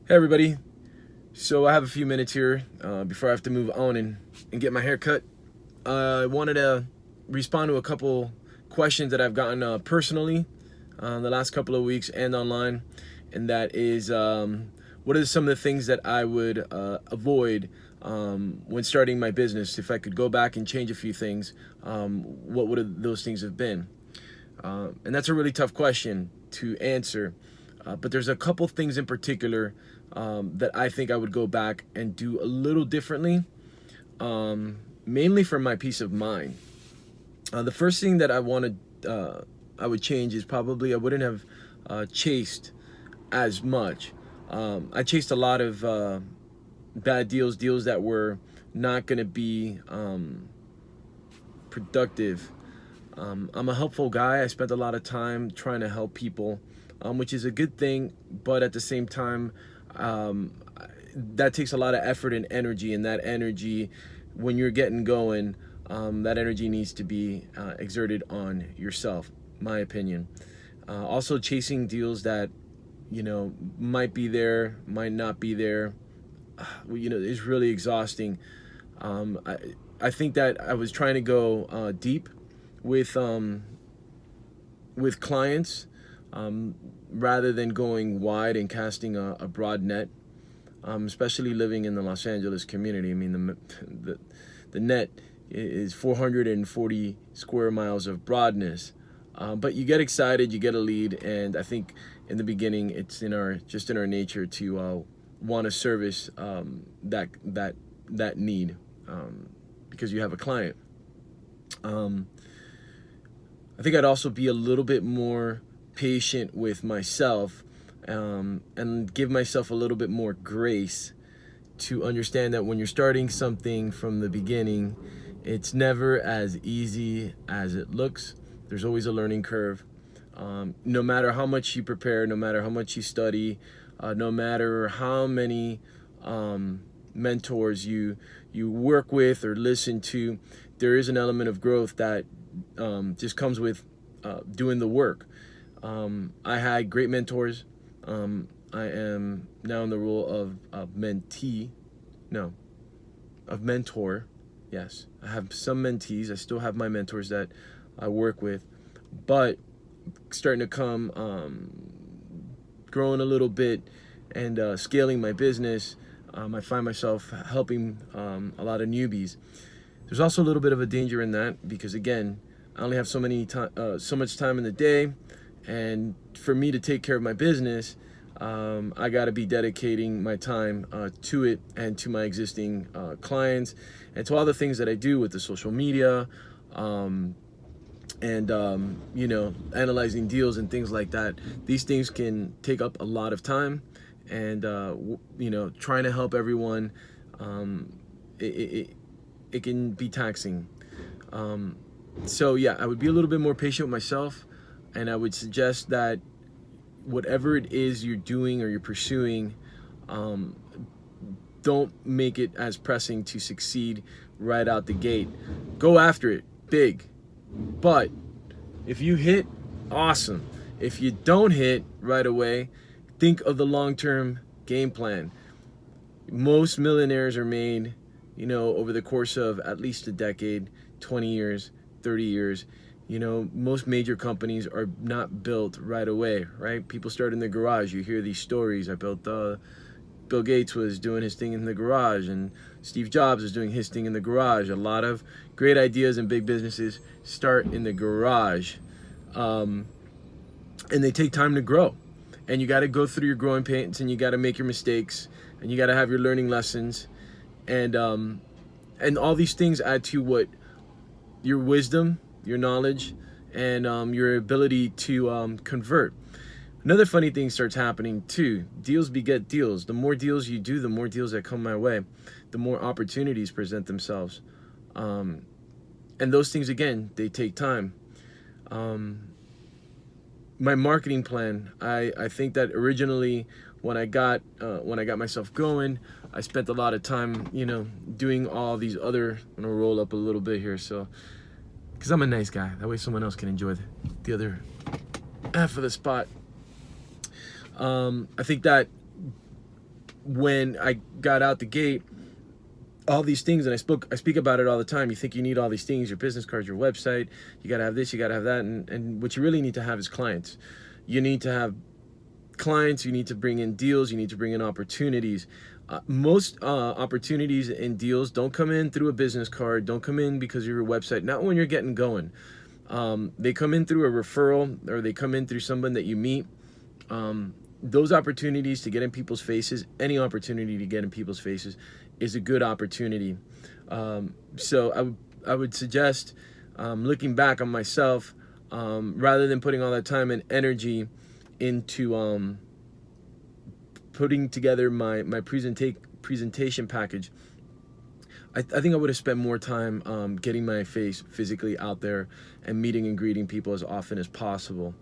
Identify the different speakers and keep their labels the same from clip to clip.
Speaker 1: Hey everybody, so I have a few minutes here before I have to move on and get my hair cut. I wanted to respond to a couple questions that I've gotten personally the last couple of weeks and online, and that is what are some of the things that I would avoid when starting my business? If I could go back and change a few things, what would those things have been? And that's a really tough question to answer. But there's a couple things in particular that I think I would go back and do a little differently, mainly for my peace of mind. The first thing that I would change is probably I wouldn't have chased as much. I chased a lot of bad deals that were not going to be productive. I'm a helpful guy. I spent a lot of time trying to help people, which is a good thing, but at the same time, that takes a lot of effort and energy, and that energy, when you're getting going, that energy needs to be exerted on yourself, my opinion. Also, chasing deals that, might be there, might not be there, is really exhausting. I think that I was trying to go deep with clients, rather than going wide and casting a broad net, especially living in the Los Angeles community. I mean, the net is 440 square miles of broadness, but you get excited, you get a lead, and I think in the beginning it's just in our nature to want to service that need, because you have a client. I think I'd also be a little bit more patient with myself, and give myself a little bit more grace to understand that when you're starting something from the beginning, it's never as easy as it looks. There's always a learning curve. No matter how much you prepare, no matter how much you study, no matter how many mentors you work with or listen to, there is an element of growth that just comes with doing the work. I had great mentors. I am now in the role of mentee. No, of mentor. Yes, I have some mentees. I still have my mentors that I work with, but starting to come, growing a little bit and scaling my business, I find myself helping a lot of newbies. There's also a little bit of a danger in that because, again, I only have so much time in the day, and for me to take care of my business, I got to be dedicating my time to it and to my existing clients and to all the things that I do with the social media, and analyzing deals and things like that. These things can take up a lot of time, and trying to help everyone, it can be taxing. So yeah, I would be a little bit more patient with myself, and I would suggest that whatever it is you're doing or you're pursuing, don't make it as pressing to succeed right out the gate. Go after it big, but if you hit, awesome. If you don't hit right away, think of the long-term game plan. Most millionaires are made, over the course of at least a decade, 20 years, 30 years. Most major companies are not built right away, right? People start in the garage. You hear these stories. Bill Gates was doing his thing in the garage, and Steve Jobs was doing his thing in the garage. A lot of great ideas and big businesses start in the garage, and they take time to grow. And you got to go through your growing pains, and you got to make your mistakes, and you got to have your learning lessons, and all these things add to what your wisdom, your knowledge, and your ability to convert. Another funny thing starts happening too. Deals beget deals. The more deals you do, the more deals that come my way, the more opportunities present themselves. And those things, again, they take time. My marketing plan, I think that originally when I got myself going, I spent a lot of time, doing all these other. I'm gonna roll up a little bit here, so because I'm a nice guy. That way, someone else can enjoy the other half of the spot. I think that when I got out the gate, all these things, and I speak about it all the time. You think you need all these things, your business cards, your website, you gotta have this, you gotta have that, and what you really need to have is clients. You need to have clients, you need to bring in deals, you need to bring in opportunities. Most opportunities and deals don't come in through a business card, don't come in because of your website, not when you're getting going. They come in through a referral, or they come in through someone that you meet. Those opportunities to get in people's faces, any opportunity to get in people's faces is a good opportunity. So I would suggest, looking back on myself, rather than putting all that time and energy into putting together my presentation package, I think I would have spent more time getting my face physically out there and meeting and greeting people as often as possible.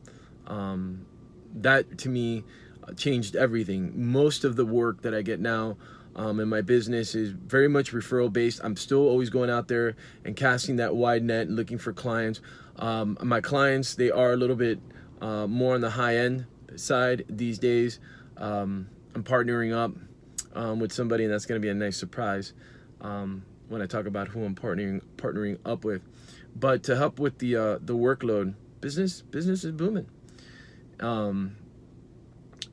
Speaker 1: That to me changed everything. Most of the work that I get now in my business is very much referral based. I'm still always going out there and casting that wide net and looking for clients. My clients, they are a little bit more on the high end side these days. I'm partnering up with somebody, and that's going to be a nice surprise when I talk about who I'm partnering up with. But to help with the workload, business is booming.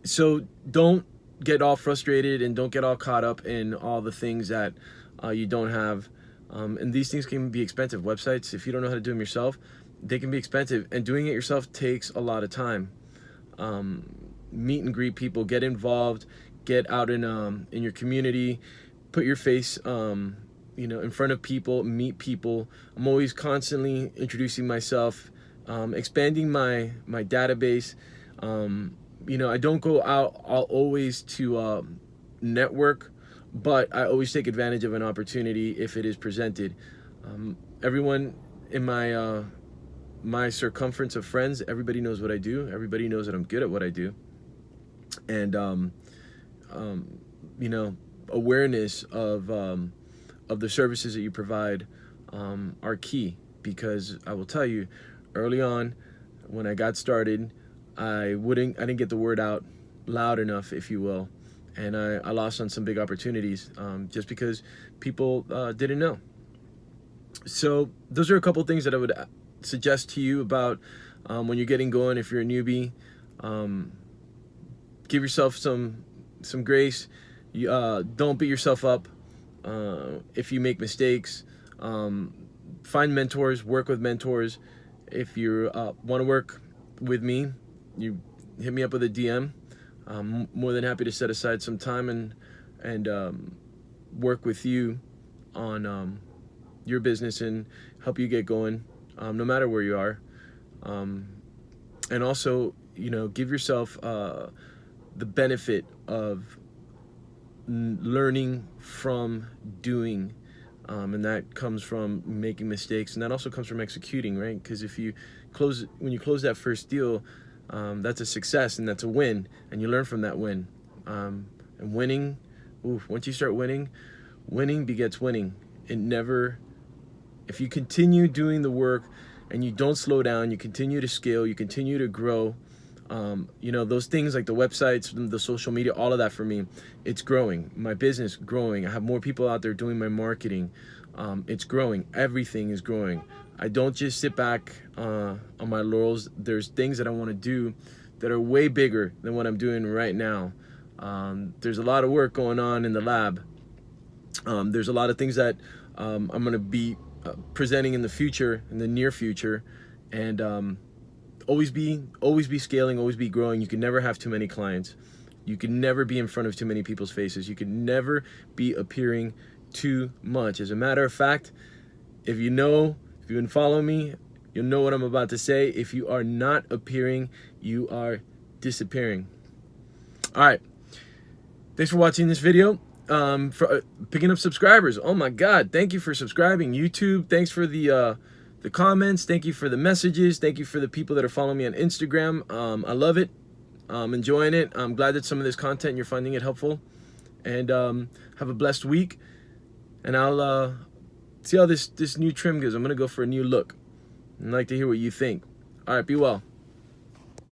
Speaker 1: So don't get all frustrated and don't get all caught up in all the things that you don't have. And these things can be expensive. Websites, if you don't know how to do them yourself, they can be expensive, and doing it yourself takes a lot of time. Meet and greet people, get involved, get out in your community, put your face in front of people, meet people. I'm always constantly introducing myself, expanding my database. I don't go out always to network, but I always take advantage of an opportunity if it is presented. Everyone in my circumference of friends, everybody knows what I do. Everybody knows that I'm good at what I do. And awareness of the services that you provide are key, because I will tell you, early on when I got started, I didn't get the word out loud enough, if you will, and I lost on some big opportunities just because people didn't know. So those are a couple things that I would suggest to you about when you're getting going. If you're a newbie, give yourself some grace. Don't beat yourself up if you make mistakes. Find mentors, work with mentors. If you want to work with me, you hit me up with a DM. I'm more than happy to set aside some time and work with you on your business and help you get going, no matter where you are. And also, give yourself the benefit of learning from doing, and that comes from making mistakes, and that also comes from executing, right? Because when you close that first deal, that's a success and that's a win, and you learn from that win. And winning, once you start winning begets winning. If you continue doing the work and you don't slow down, you continue to scale, you continue to grow, those things like the websites, the social media, all of that, for me, it's growing. My business growing. I have more people out there doing my marketing. It's growing. Everything is growing. I don't just sit back on my laurels. There's things that I want to do that are way bigger than what I'm doing right now. There's a lot of work going on in the lab. There's a lot of things that I'm going to be presenting in the near future, and always be scaling, always be growing. You can never have too many clients. You can never be in front of too many people's faces. You can never be appearing too much. As a matter of fact, if you've been following me, you'll know what I'm about to say. If you are not appearing, you are disappearing. All right. Thanks for watching this video. For picking up subscribers. Oh my God. Thank you for subscribing. YouTube, thanks for the comments. Thank you for the messages. Thank you for the people that are following me on Instagram. I love it. I'm enjoying it. I'm glad that some of this content, you're finding it helpful. And have a blessed week. And I'll see how this new trim goes. I'm going to go for a new look. I'd like to hear what you think. All right, be well.